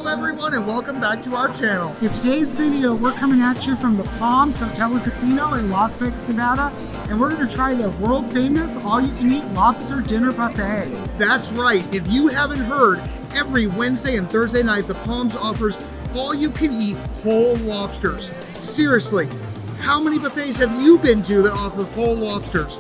Hello everyone and welcome back to our channel. In today's video, we're coming at you from the Palms Hotel and Casino in Las Vegas, Nevada, and we're going to try the world famous all-you-can-eat lobster dinner buffet. That's right. If you haven't heard, every Wednesday and Thursday night, the Palms offers all-you-can-eat whole lobsters. Seriously, how many buffets have you been to that offer whole lobsters?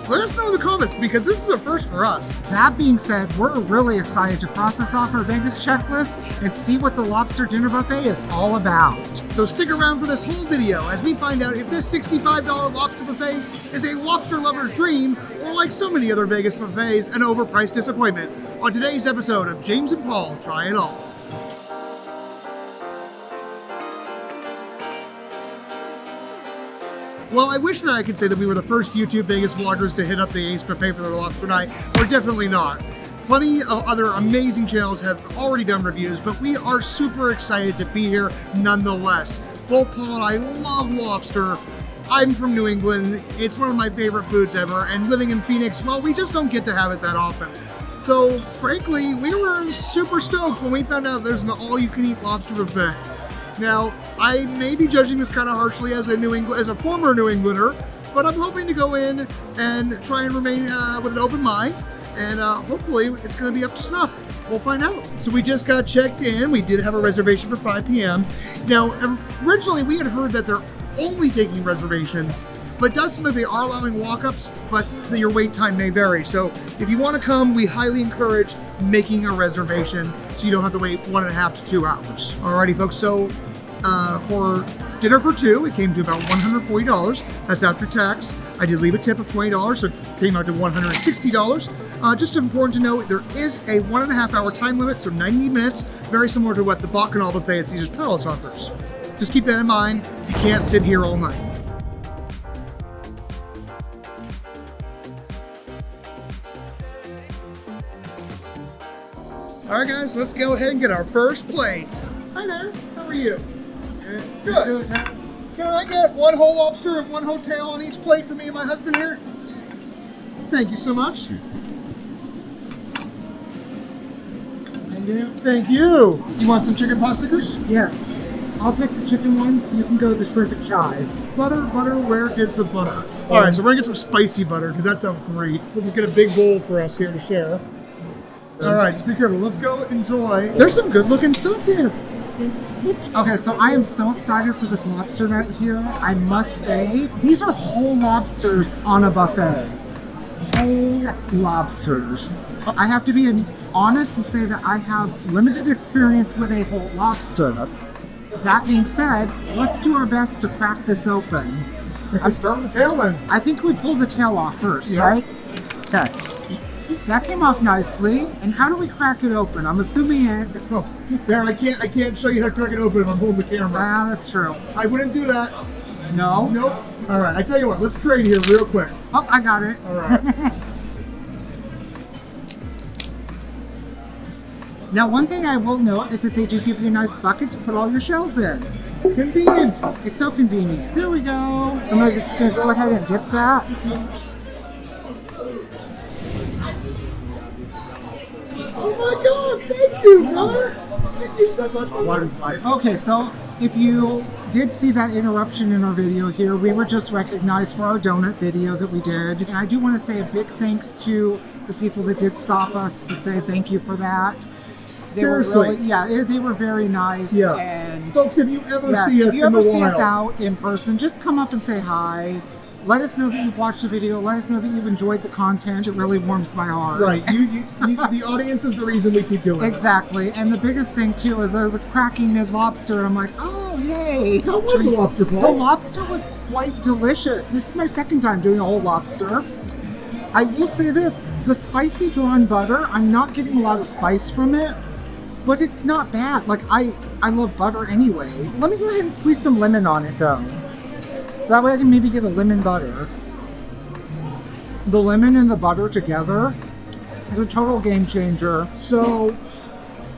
Let us know in the comments because this is a first for us. That being said, we're really excited to process off our Vegas checklist and see what the lobster dinner buffet is all about. So stick around for this whole video as we find out if this $65 lobster buffet is a lobster lover's dream or, like so many other Vegas buffets, an overpriced disappointment on today's episode of James and Paul Try It All. Well, I wish that I could say that we were the first YouTube Vegas vloggers to hit up the AYCE Buffet for their Lobster Night. We're definitely not. Plenty of other amazing channels have already done reviews, but we are super excited to be here nonetheless. Both Paul and I love lobster. I'm from New England. It's one of my favorite foods ever, and living in Phoenix, well, we just don't get to have it that often. So, frankly, we were super stoked when we found out there's an all-you-can-eat lobster buffet. Now, I may be judging this kind of harshly as a former New Englander, but I'm hoping to go in and try and remain with an open mind, and hopefully it's going to be up to snuff. We'll find out. So we just got checked in. We did have a reservation for 5 p.m. Now, originally we had heard that they're only taking reservations, but it does seem like they are allowing walk-ups, but your wait time may vary. So if you want to come, we highly encourage making a reservation so you don't have to wait 1.5 to 2 hours. Alrighty, folks. So for dinner for 2, it came to about $140. That's after tax. I did leave a tip of $20, so it came out to $160. Just important to note, there is a 1.5 hour time limit, so 90 minutes, very similar to what the Bacchanal buffet at Caesar's Palace offers. Just keep that in mind. You can't sit here all night. All right, guys, let's go ahead and get our first plates. Hi there, how are you? Good. Can I get 1 whole lobster and 1 hotel on each plate for me and my husband here? Thank you so much. Thank you. Thank you. You want some chicken pot stickers? Yes. I'll take the chicken ones. You can go the shrimp and chive. Butter, where is the butter? All right, so we're gonna get some spicy butter because that sounds great. We'll just get a big bowl for us here to share. All right, be careful. Let's go enjoy. There's some good looking stuff here. Okay, so I am so excited for this lobster night here. I must say, these are whole lobsters on a buffet. Whole lobsters. I have to be honest and say that I have limited experience with a whole lobster. That being said, let's do our best to crack this open. Let's start with the tail then. I think we pull the tail off first, right? Okay. That came off nicely. And how do we crack it open? I'm assuming it's... Oh, there, I can't show you how to crack it open if I'm holding the camera. Ah, that's true. I wouldn't do that. No? Nope. All right, I tell you what, let's trade here real quick. Oh, I got it. All right. Now, one thing I will note is that they do give you a nice bucket to put all your shells in. Convenient. It's so convenient. Here we go. I'm just going to go ahead and dip that. Oh my God, thank you, brother. Thank you so much. Water's life. Okay, so if you did see that interruption in our video here, we were just recognized for our donut video that we did. And I do want to say a big thanks to the people that did stop us to say thank you for that. Seriously. They were very nice. Yeah. And folks, if you ever see us if you ever see us out in person, just come up and say hi. Let us know that you've watched the video. Let us know that you've enjoyed the content. It really warms my heart. Right. The audience is the reason we keep doing it. Exactly. And the biggest thing, too, is I was cracking mid-lobster. I'm like, oh, yay. How was the lobster, Paul? The lobster was quite delicious. This is my second time doing a whole lobster. I will say this. The spicy drawn butter, I'm not getting a lot of spice from it, but it's not bad. Like, I love butter anyway. Let me go ahead and squeeze some lemon on it, though. So that way I can maybe get a lemon butter. The lemon and the butter together is a total game changer. So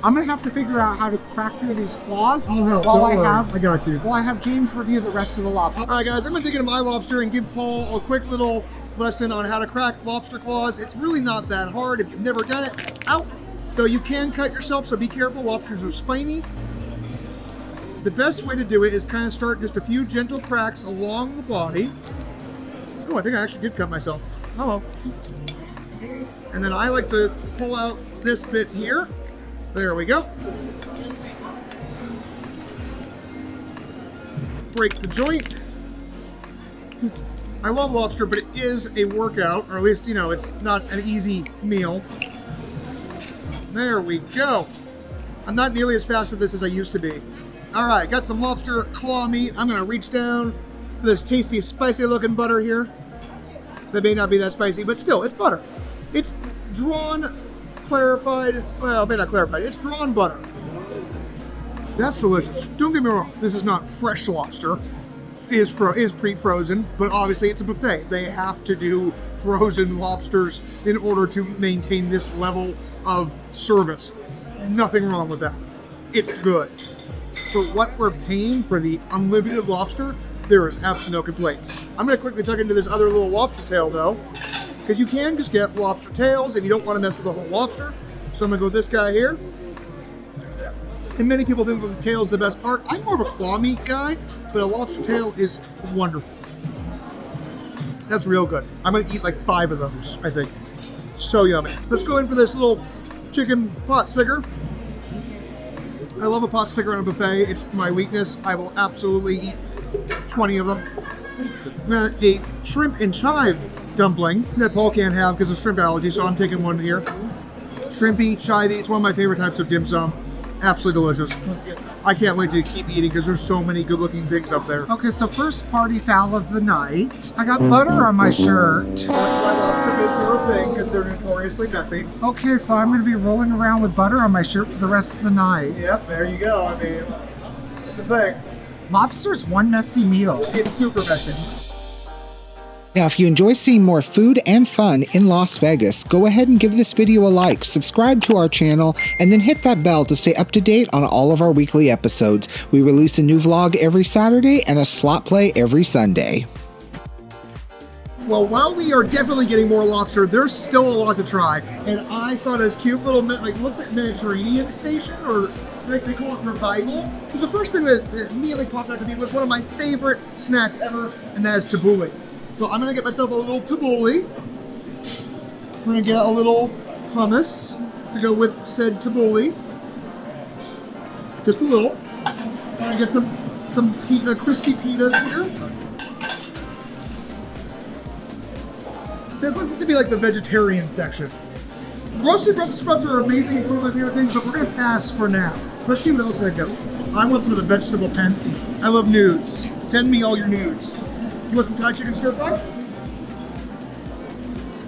I'm gonna have to figure out how to crack through these claws while I got you. While I have James review the rest of the lobster. All right, guys, I'm gonna dig into my lobster and give Paul a quick little lesson on how to crack lobster claws. It's really not that hard if you've never done it. Ow! So you can cut yourself, so be careful. Lobsters are spiny. The best way to do it is kind of start just a few gentle cracks along the body. Oh, I think I actually did cut myself. Oh well. And then I like to pull out this bit here. There we go. Break the joint. I love lobster, but it is a workout, or at least, you know, it's not an easy meal. There we go. I'm not nearly as fast at this as I used to be. All right, got some lobster claw meat. I'm gonna reach down for this tasty, spicy looking butter here. That may not be that spicy, but still, it's butter. It's drawn, clarified, well, maybe not clarified, it's drawn butter. That's delicious. Don't get me wrong, this is not fresh lobster. It is pre-frozen, but obviously it's a buffet. They have to do frozen lobsters in order to maintain this level of service. Nothing wrong with that. It's good. For what we're paying for the unlimited lobster, there is absolutely no complaints. I'm gonna quickly tuck into this other little lobster tail though, because you can just get lobster tails if you don't want to mess with the whole lobster. So I'm gonna go with this guy here. And many people think that the tail is the best part. I'm more of a claw meat guy, but a lobster tail is wonderful. That's real good. I'm gonna eat like 5 of those, I think. So yummy. Let's go in for this little chicken pot sticker. I love a pot sticker on a buffet. It's my weakness. I will absolutely eat 20 of them. A shrimp and chive dumpling that Paul can't have because of shrimp allergy, so I'm taking one here. Shrimpy, chivey, it's one of my favorite types of dim sum. Absolutely delicious. I can't wait to keep eating because there's so many good looking things up there. Okay, so first party foul of the night. I got butter on my shirt. That's why lobster bits are a thing, because they're notoriously messy. Okay, so I'm gonna be rolling around with butter on my shirt for the rest of the night. Yep, there you go. I mean, it's a thing. Lobster's one messy meal. It's super messy. Now, if you enjoy seeing more food and fun in Las Vegas, go ahead and give this video a like, subscribe to our channel, and then hit that bell to stay up to date on all of our weekly episodes. We release a new vlog every Saturday and a slot play every Sunday. Well, while we are definitely getting more lobster, there's still a lot to try. And I saw this cute little, like, looks like Mediterranean station, or like they call it revival. So the first thing that immediately popped out to me was one of my favorite snacks ever, and that is tabbouleh. So I'm gonna get myself a little tabbouleh. I'm gonna get a little hummus to go with said tabbouleh. Just a little. I'm gonna get some crispy pitas here. This looks to be like the vegetarian section. Roasted Brussels sprouts are amazing, it's one of my favorite things, but we're gonna pass for now. Let's see what else they got. I want some of the vegetable pansy. I love nudes. Send me all your nudes. You want some Thai chicken stir fry? I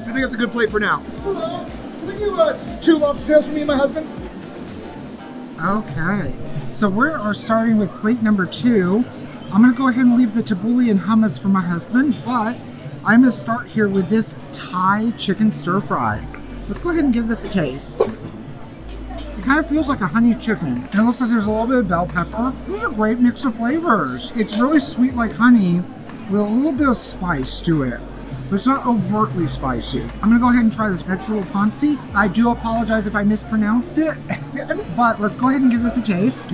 think that's a good plate for now. Hello. Can we do 2 lobster tails for me and my husband? Okay, so we are starting with plate number 2. I'm gonna go ahead and leave the tabbouleh and hummus for my husband, but I'm gonna start here with this Thai chicken stir fry. Let's go ahead and give this a taste. It kind of feels like a honey chicken, and it looks like there's a little bit of bell pepper. This is a great mix of flavors. It's really sweet like honey, with a little bit of spice to it, but it's not overtly spicy. I'm gonna go ahead and try this vegetable pansy. I do apologize if I mispronounced it, but let's go ahead and give this a taste.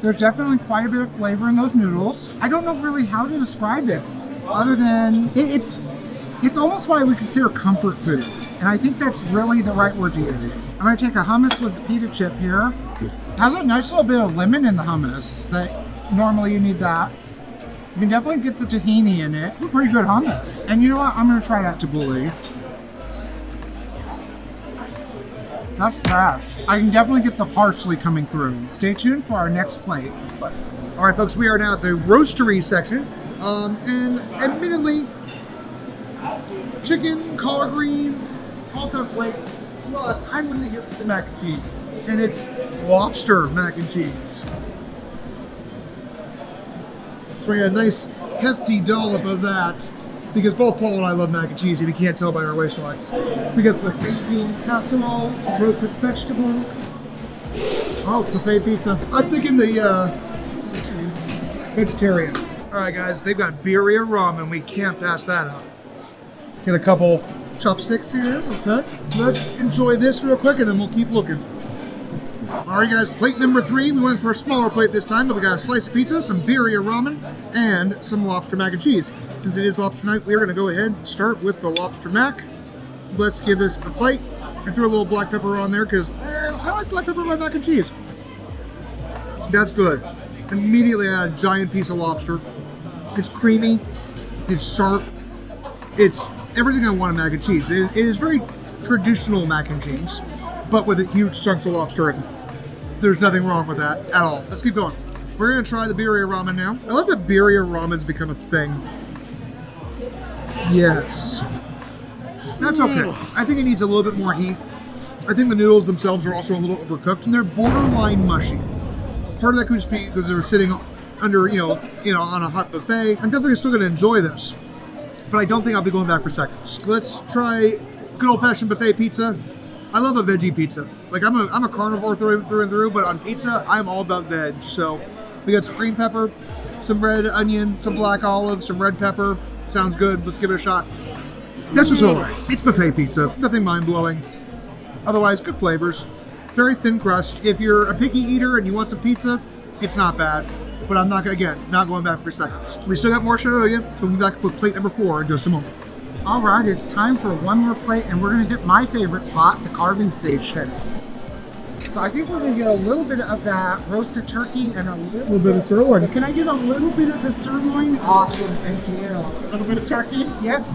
There's definitely quite a bit of flavor in those noodles. I don't know really how to describe it, other than it's almost what I would consider comfort food, and I think that's really the right word to use. I'm gonna take a hummus with the pita chip here. It has a nice little bit of lemon in the hummus, that normally you need that. You can definitely get the tahini in it. Pretty good hummus. And you know what? I'm going to try that tabbouleh. That's fresh. I can definitely get the parsley coming through. Stay tuned for our next plate. All right, folks, we are now at the roastery section. And admittedly, chicken, collard greens, all sound great. But I'm really here for some mac and cheese. And it's lobster mac and cheese. So we got a nice hefty dollop of that, because both Paul and I love mac and cheese, if you can't tell by our waistlines. We got some green bean casserole, some roasted vegetables. Oh, buffet pizza. I'm thinking the vegetarian. All right, guys, they've got birria ramen. We can't pass that up. Get a couple chopsticks here. Okay, let's enjoy this real quick, and then we'll keep looking. All right, guys, plate number 3. We went for a smaller plate this time, but we got a slice of pizza, some birria ramen, and some lobster mac and cheese. Since it is lobster night, we're going to go ahead and start with the lobster mac. Let's give this a bite. I threw a little black pepper on there because I like black pepper in my mac and cheese. That's good. Immediately add a giant piece of lobster. It's creamy. It's sharp. It's everything I want in mac and cheese. It is very traditional mac and cheese, but with a huge chunks of lobster in it. There's nothing wrong with that at all. Let's keep going. We're gonna try the birria ramen now. I love that birria ramen's become a thing. Yes. That's okay. I think it needs a little bit more heat. I think the noodles themselves are also a little overcooked, and they're borderline mushy. Part of that could just be because they're sitting under, on a hot buffet. I'm definitely still going to enjoy this, but I don't think I'll be going back for seconds. Let's try good old-fashioned buffet pizza. I love a veggie pizza. Like I'm a carnivore through and through, but on pizza, I'm all about veg. So we got some green pepper, some red onion, some black olive, some red pepper. Sounds good. Let's give it a shot. That's just alright. It's buffet pizza. Nothing mind-blowing. Otherwise, good flavors. Very thin crust. If you're a picky eater and you want some pizza, it's not bad. But I'm not going back for seconds. We still got more show to you. So we'll be back with plate number 4 in just a moment. All right, it's time for one more plate, and we're going to hit my favorite spot, the carving station. So I think we're going to get a little bit of that roasted turkey and a little bit of sirloin. Can I get a little bit of the sirloin? Awesome, thank you. A little bit of turkey? Yep.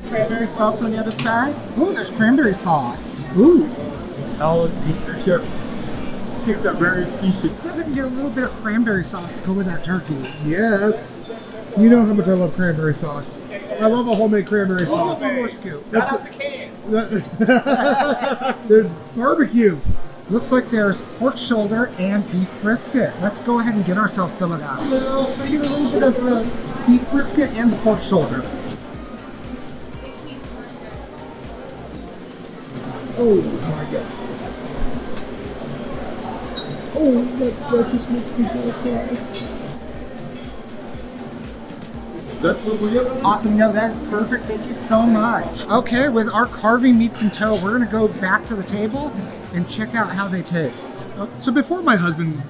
Cranberry sauce on the other side. Ooh, there's cranberry sauce. Ooh. Sure. Keep that very species. Let's go ahead and get a little bit of cranberry sauce to go with that turkey. Yes. You know how much I love cranberry sauce. I love a homemade cranberry sauce. One more scoop. That's out the can. There's barbecue. Looks like there's pork shoulder and beef brisket. Let's go ahead and get ourselves some of that. I get a little bit of the beef brisket and the pork shoulder. Oh my god. Oh, that just makes me feel cry. That's what we get. Awesome, no, that is perfect. Thank you so much. Okay, with our carving meats and toe, we're gonna go back to the table and check out how they taste. So before my husband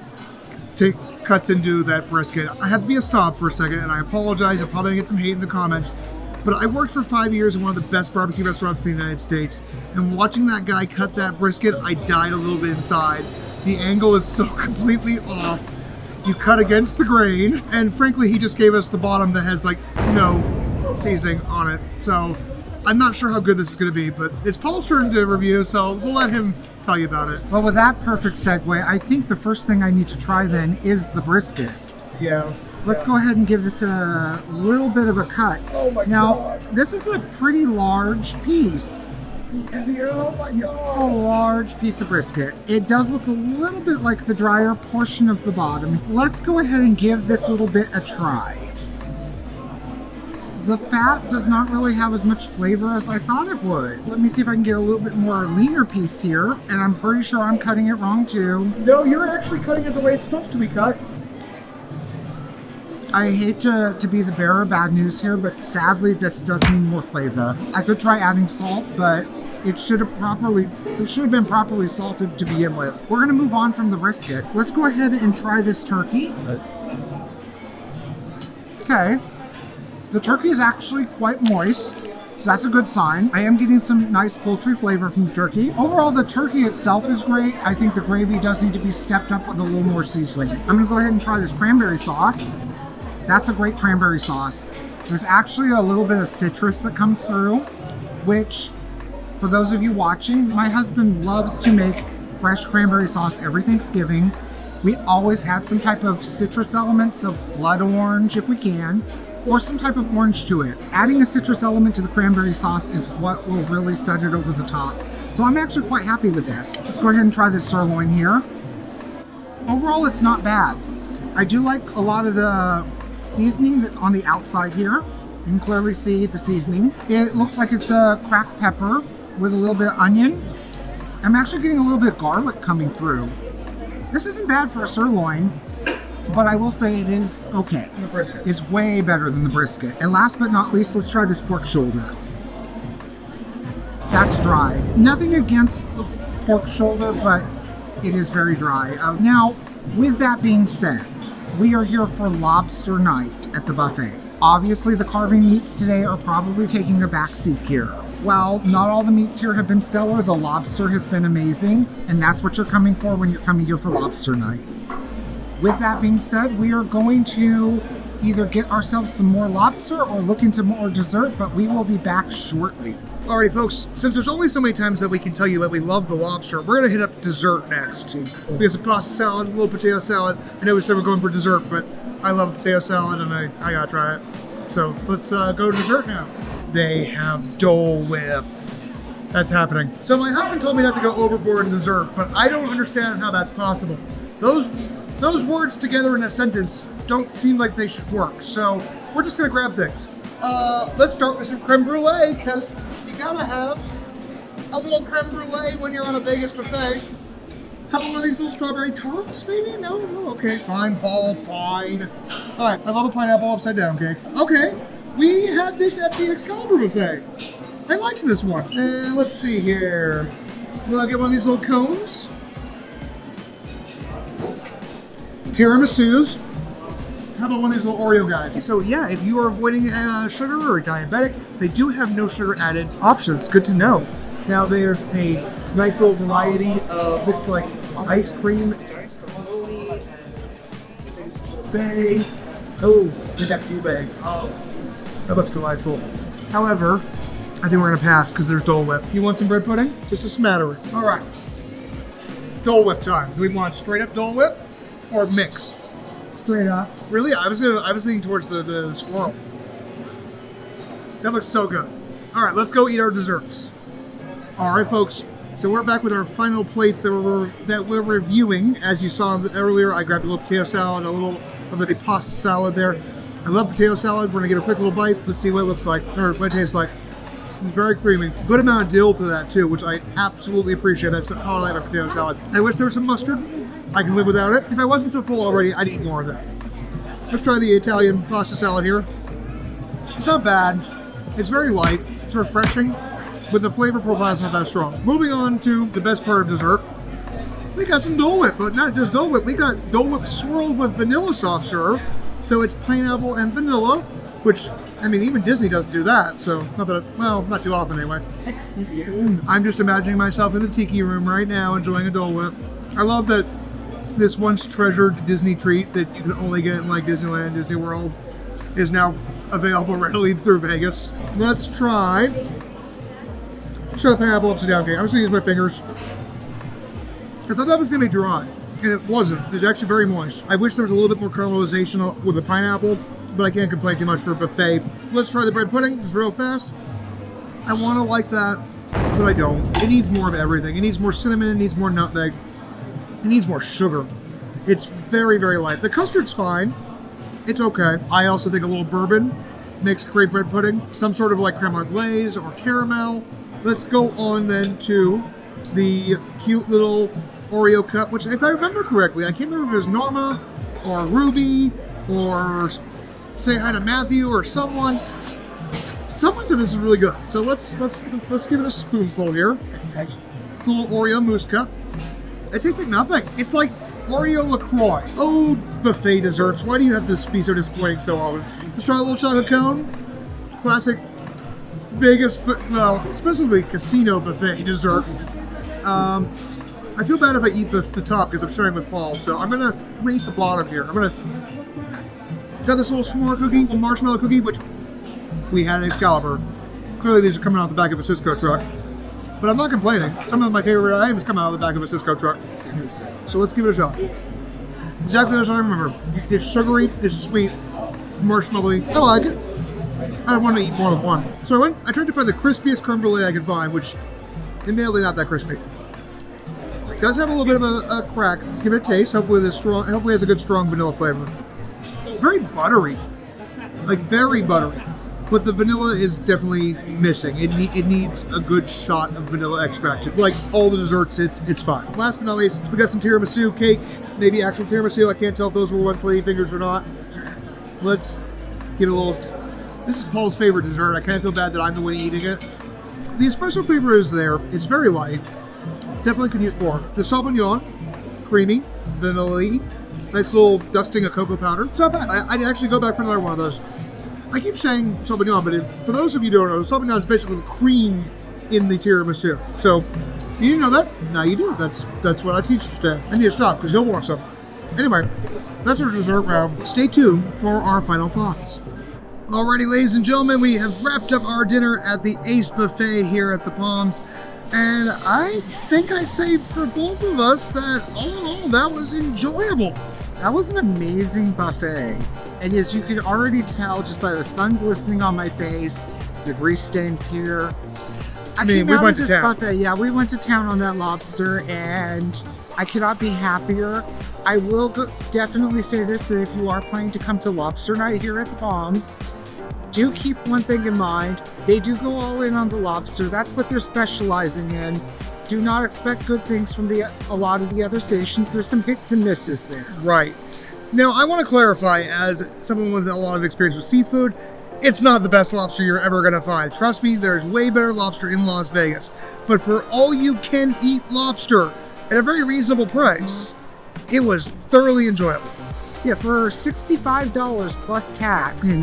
cuts into that brisket, I have to be a stop for a second, and I apologize. You'll probably get some hate in the comments. But I worked for 5 years in one of the best barbecue restaurants in the United States, and watching that guy cut that brisket, I died a little bit inside. The angle is so completely off. You cut against the grain, and frankly, he just gave us the bottom that has like no seasoning on it. So I'm not sure how good this is going to be, but it's Paul's turn to review, so we'll let him tell you about it. Well, with that perfect segue, I think the first thing I need to try then is the brisket. Yeah. Let's go ahead and give this a little bit of a cut. Oh my God. This is a pretty large piece. Oh my god. It's a large piece of brisket. It does look a little bit like the drier portion of the bottom. Let's go ahead and give this little bit a try. The fat does not really have as much flavor as I thought it would. Let me see if I can get a little bit more leaner piece here, and I'm pretty sure I'm cutting it wrong too. No, you're actually cutting it the way it's supposed to be cut. I hate to be the bearer of bad news here, but sadly this does need more flavor. I could try adding salt, but it should have been properly salted to begin with. We're gonna move on from the brisket. Let's go ahead and try this turkey. Okay. The turkey is actually quite moist, so that's a good sign. I am getting some nice poultry flavor from the turkey. Overall, the turkey itself is great. I think the gravy does need to be stepped up with a little more seasoning. I'm gonna go ahead and try this cranberry sauce. That's a great cranberry sauce. There's actually a little bit of citrus that comes through, which, for those of you watching, my husband loves to make fresh cranberry sauce every Thanksgiving. We always add some type of citrus element, so blood orange if we can, or some type of orange to it. Adding a citrus element to the cranberry sauce is what will really set it over the top. So I'm actually quite happy with this. Let's go ahead and try this sirloin here. Overall, it's not bad. I do like a lot of the seasoning that's on the outside here. You can clearly see the seasoning. It looks like it's a cracked pepper with a little bit of onion. I'm actually getting a little bit of garlic coming through. This isn't bad for a sirloin, but I will say it is okay. The brisket. It's way better than the brisket. And last but not least, let's try this pork shoulder. That's dry. Nothing against the pork shoulder, but it is very dry. Now, with that being said, we are here for Lobster Night at the buffet. Obviously, the carving meats today are probably taking a backseat here. While not all the meats here have been stellar, the lobster has been amazing, and that's what you're coming for when you're coming here for Lobster Night. With that being said, we are going to either get ourselves some more lobster or look into more dessert, but we will be back shortly. Alrighty, folks, since there's only so many times that we can tell you that we love the lobster, we're going to hit up dessert next. We have some pasta salad, a little potato salad. I know we said we're going for dessert, but I love potato salad and I got to try it. So let's go to dessert now. They have Dole Whip. That's happening. So my husband told me not to go overboard in dessert, but I don't understand how that's possible. Those words together in a sentence don't seem like they should work. So we're just going to grab things. Let's start with some creme brulee, because you gotta have a little creme brulee when you're on a Vegas buffet. How about one of these little strawberry tarts, maybe? No, okay, fine, Paul, fine. All right, I love a pineapple upside down cake. Okay, we had this at the Excalibur buffet. I liked this one. And let's see here. Will I get one of these little cones? Tiramisus. How about one of these little Oreo guys? So yeah, if you are avoiding sugar or diabetic, they do have no sugar added options. Good to know. Now there's a nice little variety of, looks like ice cream. Bay. Oh, I think that's Bay. Oh, that looks delightful. However, I think we're gonna pass because there's Dole Whip. You want some bread pudding? Just a smattering. All right. Dole Whip time. Do we want straight up Dole Whip or mix? Straight up. Really? I was leaning towards the swirl. That looks so good. All right, let's go eat our desserts. All right, folks. So we're back with our final plates that we're reviewing. As you saw earlier, I grabbed a little potato salad, a little of the pasta salad there. I love potato salad. We're gonna get a quick little bite. Let's see what it looks like, or what it tastes like. It's very creamy. Good amount of dill to that too, which I absolutely appreciate. That's how I like a potato salad. I wish there was some mustard. I can live without it. If I wasn't so full already, I'd eat more of that. Let's try the Italian pasta salad here. It's not bad. It's very light. It's refreshing, but the flavor profile is not that strong. Moving on to the best part of dessert. We got some Dole Whip, but not just Dole Whip. We got Dole Whip swirled with vanilla soft serve. So it's pineapple and vanilla, which, I mean, even Disney doesn't do that. So not that, well, not too often anyway. I'm just imagining myself in the tiki room right now enjoying a Dole Whip. I love that this once treasured Disney treat that you can only get in like Disneyland, Disney World, is now available readily through Vegas. Let's try the pineapple upside down cake. I'm just gonna use my fingers. I thought that was gonna be dry, and it wasn't. It's actually very moist. I wish there was a little bit more caramelization with the pineapple, but I can't complain too much for a buffet. Let's try the bread pudding, just real fast. I wanna like that, but I don't. It needs more of everything. It needs more cinnamon, it needs more nutmeg. It needs more sugar. It's very, very light. The custard's fine. It's okay. I also think a little bourbon makes great bread pudding. Some sort of like creme anglaise or caramel. Let's go on then to the cute little Oreo cup, which if I remember correctly, I can't remember if it was Norma or Ruby or Say Hi to Matthew or someone. Someone said this is really good. So let's give it a spoonful here. It's a little Oreo mousse cup. It tastes like nothing. It's like Oreo LaCroix. Oh, buffet desserts. Why do you have to be so disappointing so often? Let's try a little chocolate cone. Classic Vegas, well, specifically casino buffet dessert. I feel bad if I eat the top because I'm sharing with Paul. So I'm gonna eat the bottom here. I'm gonna got this little s'more cookie, a marshmallow cookie, which we had at Excalibur. Clearly these are coming out the back of a Cisco truck. But I'm not complaining. Some of my favorite items come out of the back of a Cisco truck. So let's give it a shot. Exactly as I remember. It's sugary, it's sweet, marshmallowy. I like it. I want to eat more than one. So I tried to find the crispiest creme brulee I could find, which admittedly not that crispy. It does have a little bit of a crack. Let's give it a taste. Hopefully it has a good strong vanilla flavor. It's very buttery. Like very buttery. But the vanilla is definitely missing. It needs a good shot of vanilla extract. Like all the desserts, it's fine. Last but not least, we got some tiramisu cake. Maybe actual tiramisu. I can't tell if those were once lady fingers or not. Let's give it a little... This is Paul's favorite dessert. I kind of feel bad that I'm the one eating it. the espresso flavor is there. It's very light. Definitely could use more. The Sauvignon, creamy, vanilla-y, nice little dusting of cocoa powder. It's not bad. I'd actually go back for another one of those. I keep saying Sauvignon, but for those of you who don't know, Sauvignon is basically the cream in the tiramisu. So, you didn't know that? Now you do. That's what I teach you today. I need to stop because you'll want some. Anyway, that's our dessert round. Stay tuned for our final thoughts. Alrighty, ladies and gentlemen, we have wrapped up our dinner at the AYCE Buffet here at the Palms. And I think I say for both of us that all in all, that was enjoyable. That was an amazing buffet. And as you can already tell just by the sun glistening on my face, the grease stains here. I mean, we went to town. Buffet. Yeah, we went to town on that lobster, and I cannot be happier. I will definitely say this, that if you are planning to come to Lobster Night here at the Palms, do keep one thing in mind. They do go all in on the lobster. That's what they're specializing in. Do not expect good things from a lot of the other stations. There's some hits and misses there. Right. Now, I want to clarify, as someone with a lot of experience with seafood, it's not the best lobster you're ever going to find. Trust me, there's way better lobster in Las Vegas. But for all you can eat lobster at a very reasonable price, it was thoroughly enjoyable. Yeah, for $65 plus tax,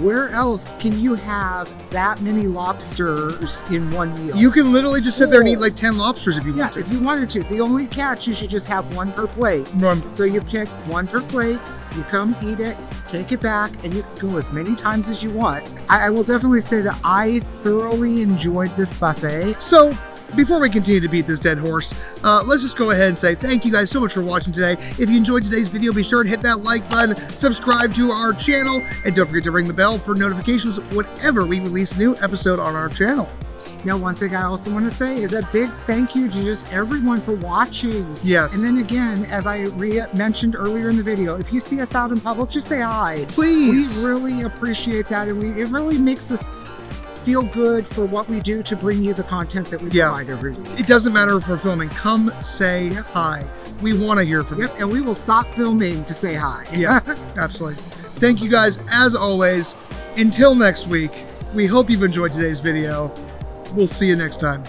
where else can you have that many lobsters in one meal? You can literally just sit there and eat like 10 lobsters if you want to. Yeah, if you wanted to. The only catch, you should just have one per plate. So you pick one per plate, you come eat it, take it back, and you can go as many times as you want. I will definitely say that I thoroughly enjoyed this buffet. So, before we continue to beat this dead horse, let's just go ahead and say thank you guys so much for watching today. If you enjoyed today's video, be sure to hit that like button, subscribe to our channel, and don't forget to ring the bell for notifications whenever we release a new episode on our channel. Now, one thing I also want to say is a big thank you to just everyone for watching. Yes. And then again, as I mentioned earlier in the video, if you see us out in public, just say hi. Please. We really appreciate that, and it really makes us feel good for what we do to bring you the content that we provide every week. It doesn't matter if we're filming. Come say hi. We want to hear from you. And we will stop filming to say hi. Yeah, absolutely. Thank you guys, as always. Until next week, we hope you've enjoyed today's video. We'll see you next time.